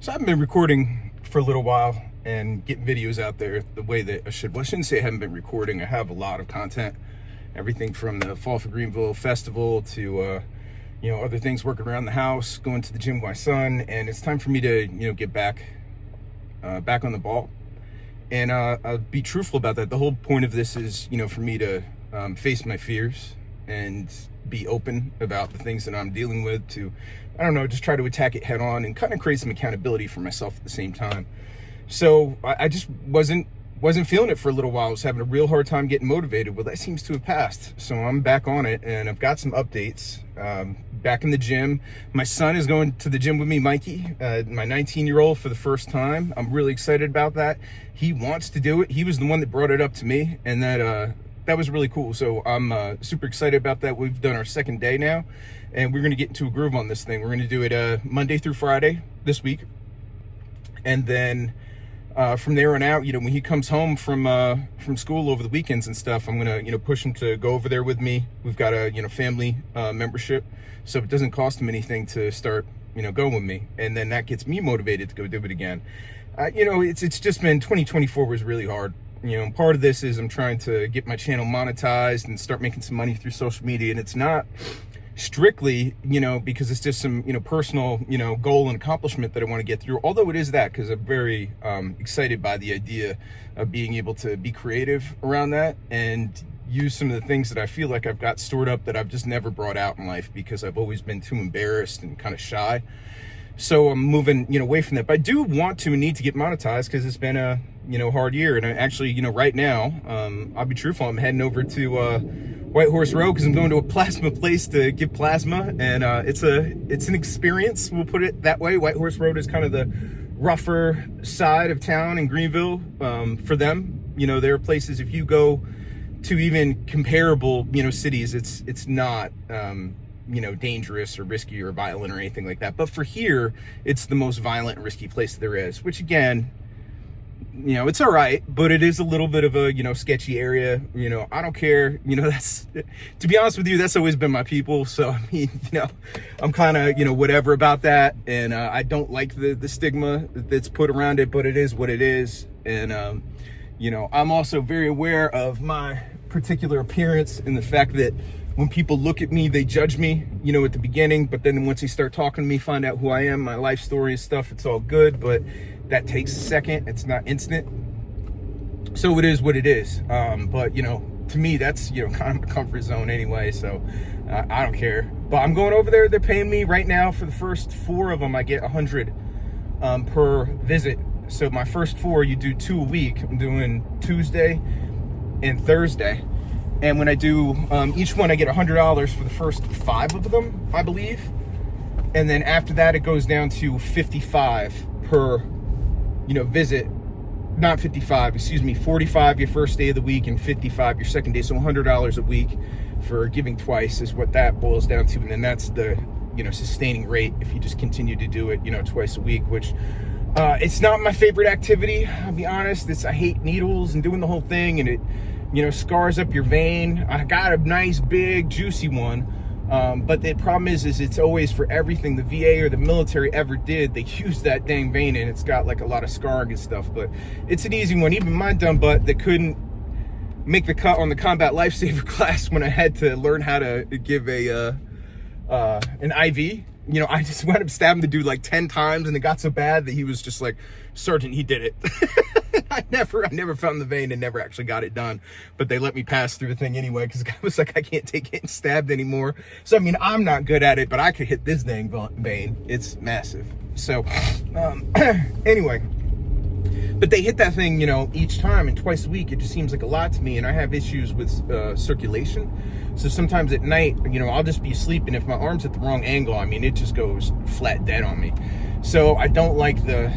So I've been recording for a little while and getting videos out there the way that I should. Well, I shouldn't say I haven't been recording. I have a lot of content. Everything from the Fall for Greenville Festival to, other things working around the house, going to the gym with my son. And it's time for me to, get back on the ball. And I'll be truthful about that. The whole point of this is, for me to face my fears and be open about the things that I'm dealing with, to, just try to attack it head on and kind of create some accountability for myself at the same time. So I just wasn't feeling it for a little while. I was having a real hard time getting motivated. Well, that seems to have passed. So I'm back on it, and I've got some updates. Back in the gym. My son is going to the gym with me, Mikey, my 19-year-old, for the first time. I'm really excited about that. He wants to do it. He was the one that brought it up to me, and that was really cool. So I'm super excited about that. We've done our second day now, and we're going to get into a groove on this thing. We're going to do it Monday through Friday this week. And then from there on out, when he comes home from school over the weekends and stuff, I'm going to, push him to go over there with me. We've got a, family membership, so it doesn't cost him anything to start, going with me. And then that gets me motivated to go do it again. It's just been, 2024 was really hard. Part of this is I'm trying to get my channel monetized and start making some money through social media. And it's not strictly, because it's just some, personal, goal and accomplishment that I want to get through. Although it is that, because I'm very excited by the idea of being able to be creative around that and use some of the things that I feel like I've got stored up that I've just never brought out in life because I've always been too embarrassed and kind of shy. So I'm moving, away from that. But I do want to and need to get monetized because it's been a, hard year. And I actually, right now, I'll be truthful, I'm heading over to White Horse Road because I'm going to a plasma place to give plasma. And it's an experience, we'll put it that way. White Horse Road is kind of the rougher side of town in Greenville for them. There are places, if you go to even comparable, cities, it's not, dangerous or risky or violent or anything like that. But for here, it's the most violent and risky place there is, which again, it's all right, but it is a little bit of a, sketchy area. I don't care. That's, to be honest with you, that's always been my people. So, I mean, I'm kind of, whatever about that. And I don't like the stigma that's put around it, but it is what it is. And, I'm also very aware of my particular appearance and the fact that when people look at me, they judge me, at the beginning, but then once they start talking to me, find out who I am, my life story and stuff, it's all good, but that takes a second. It's not instant. So it is what it is. But, to me, that's, kind of a comfort zone anyway. So I don't care, but I'm going over there. They're paying me right now for the first 4 of them. I get 100 per visit. So my first 4, you do 2 a week. I'm doing Tuesday and Thursday. And when I do each one, I get $100 for the first 5 of them, I believe. And then after that, it goes down to 55 per, visit. Not 55, 45 your first day of the week and 55 your second day. So $100 a week for giving twice is what that boils down to. And then that's the, sustaining rate if you just continue to do it, twice a week, which it's not my favorite activity. I'll be honest. I hate needles and doing the whole thing, and it, scars up your vein. I got a nice, big, juicy one. But the problem is it's always for everything the VA or the military ever did. They use that dang vein, and it's got like a lot of scarring and stuff. But it's an easy one. Even my dumb butt that couldn't make the cut on the combat lifesaver class when I had to learn how to give an IV. I just wound up stabbing the dude like 10 times, and it got so bad that he was just like, "Sergeant, he did it." I never found the vein and never actually got it done, but they let me pass through the thing anyway because the guy was like, "I can't take getting stabbed anymore." So I mean, I'm not good at it, but I could hit this dang vein. It's massive. So anyway, but they hit that thing, each time, and twice a week. It just seems like a lot to me, and I have issues with circulation. So sometimes at night, I'll just be asleep, and if my arm's at the wrong angle, I mean, it just goes flat dead on me. So I don't like the,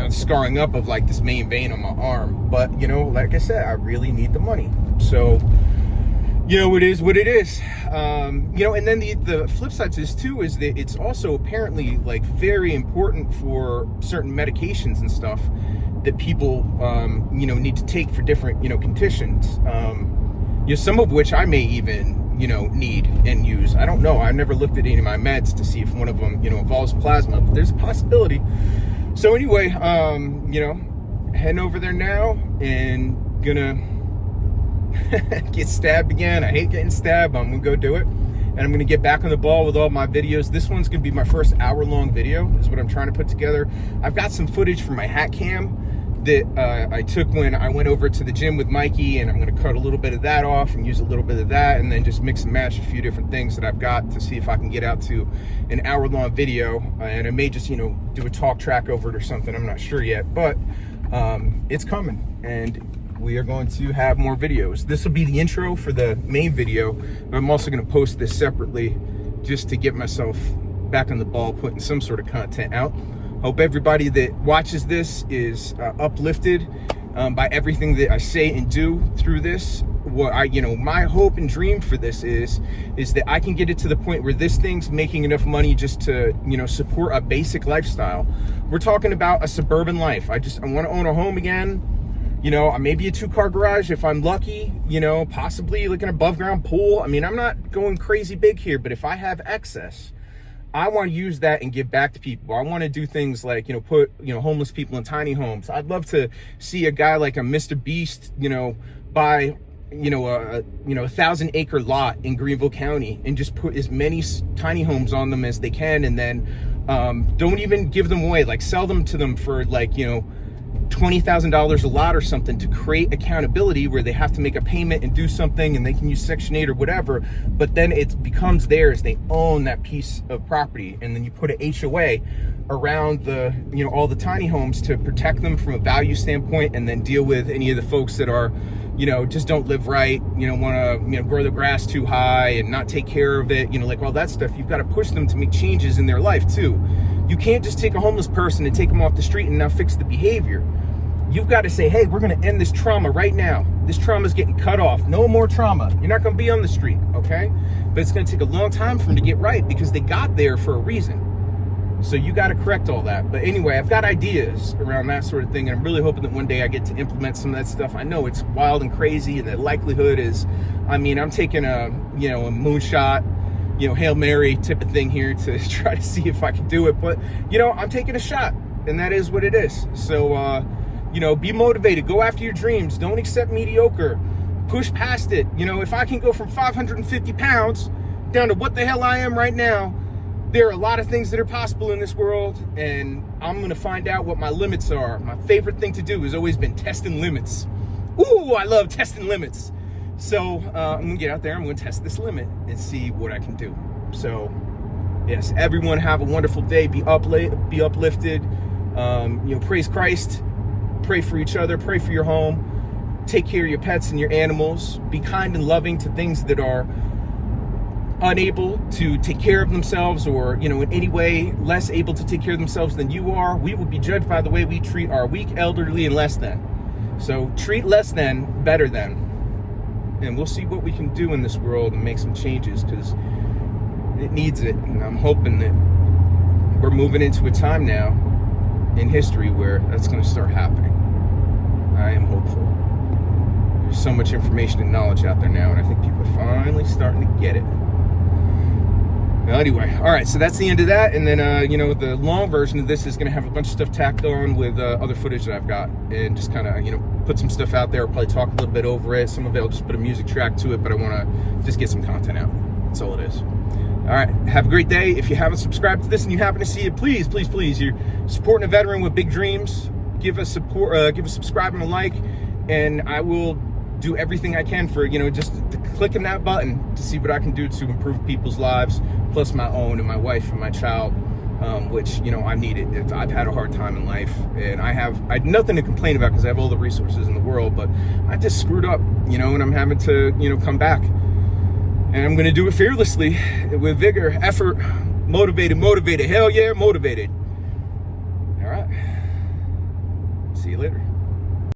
scarring up of like this main vein on my arm. But, like I said, I really need the money. So, it is what it is. And then the flip side to this too is that it's also apparently like very important for certain medications and stuff that people, need to take for different, conditions. Some of which I may even, need and use. I don't know. I never looked at any of my meds to see if one of them, involves plasma, but there's a possibility. So anyway, you know, heading over there now and gonna get stabbed again. I hate getting stabbed, but I'm gonna go do it. And I'm gonna get back on the ball with all my videos. This one's gonna be my first hour-long video, is what I'm trying to put together. I've got some footage from my hat cam that I took when I went over to the gym with Mikey, and I'm gonna cut a little bit of that off and use a little bit of that, and then just mix and match a few different things that I've got to see if I can get out to an hour-long video. And I may just, you know, do a talk track over it or something. I'm not sure yet, but it's coming, and we are going to have more videos. This will be the intro for the main video, but I'm also gonna post this separately just to get myself back on the ball, putting some sort of content out. Hope everybody that watches this is uplifted by everything that I say and do through this. What I, you know, my hope and dream for this is that I can get it to the point where this thing's making enough money just to, you know, support a basic lifestyle. We're talking about a suburban life. I want to own a home again. You know, maybe a 2-car garage if I'm lucky, you know, possibly like an above ground pool. I mean, I'm not going crazy big here, but if I have excess, I want to use that and give back to people. I want to do things like, you know, put, you know, homeless people in tiny homes. I'd love to see a guy like a Mr. Beast, you know, buy, you know, a 1,000-acre lot in Greenville County and just put as many tiny homes on them as they can, and then don't even give them away, like sell them to them for like, you know, $20,000 a lot or something, to create accountability where they have to make a payment and do something, and they can use Section 8 or whatever, but then it becomes theirs. They own that piece of property, and then you put an HOA around the, you know, all the tiny homes to protect them from a value standpoint, and then deal with any of the folks that are, you know, just don't live right, you know, want to, you know, grow the grass too high and not take care of it, you know, like all that stuff. You've got to push them to make changes in their life too. You can't just take a homeless person and take them off the street and now fix the behavior. You've got to say, hey, we're going to end this trauma right now. This trauma is getting cut off. No more trauma. You're not going to be on the street, okay? But it's going to take a long time for them to get right, because they got there for a reason. So you got to correct all that. But anyway, I've got ideas around that sort of thing, and I'm really hoping that one day I get to implement some of that stuff. I know it's wild and crazy, and the likelihood is, I mean, I'm taking a, you know, a moonshot, you know, Hail Mary type of thing here to try to see if I can do it. But, you know, I'm taking a shot, and that is what it is. So, you know, be motivated. Go after your dreams. Don't accept mediocre. Push past it. You know, if I can go from 550 pounds down to what the hell I am right now, there are a lot of things that are possible in this world, and I'm going to find out what my limits are. My favorite thing to do has always been testing limits. Ooh, I love testing limits. So I'm going to get out there. I'm going to test this limit and see what I can do. So, yes, everyone have a wonderful day. Be uplifted. You know, praise Christ. Pray for each other. Pray for your home. Take care of your pets and your animals. Be kind and loving to things that are unable to take care of themselves, or, you know, in any way less able to take care of themselves than you are. We will be judged by the way we treat our weak, elderly, and less than. So treat less than better than, and we'll see what we can do in this world and make some changes, because it needs it. And I'm hoping that we're moving into a time now in history where that's going to start happening. I am hopeful. There's so much information and knowledge out there now, and I think people are finally starting to get it. Well, anyway, all right, so that's the end of that. And then, you know, the long version of this is going to have a bunch of stuff tacked on with other footage that I've got, and just kind of, you know, put some stuff out there. I'll probably talk a little bit over it. Some of it I'll just put a music track to it, but I want to just get some content out. That's all it is. All right, have a great day. If you haven't subscribed to this and you happen to see it, please, please, please, you're supporting a veteran with big dreams. Give us support, give a subscribe and a like, and I will do everything I can for, you know, just clicking that button to see what I can do to improve people's lives, plus my own and my wife and my child, which, you know, I need it. I've had a hard time in life, and I had nothing to complain about because I have all the resources in the world, but I just screwed up, you know, and I'm having to, you know, come back. And I'm going to do it fearlessly, with vigor, effort, motivated, hell yeah, motivated. All right. See you later.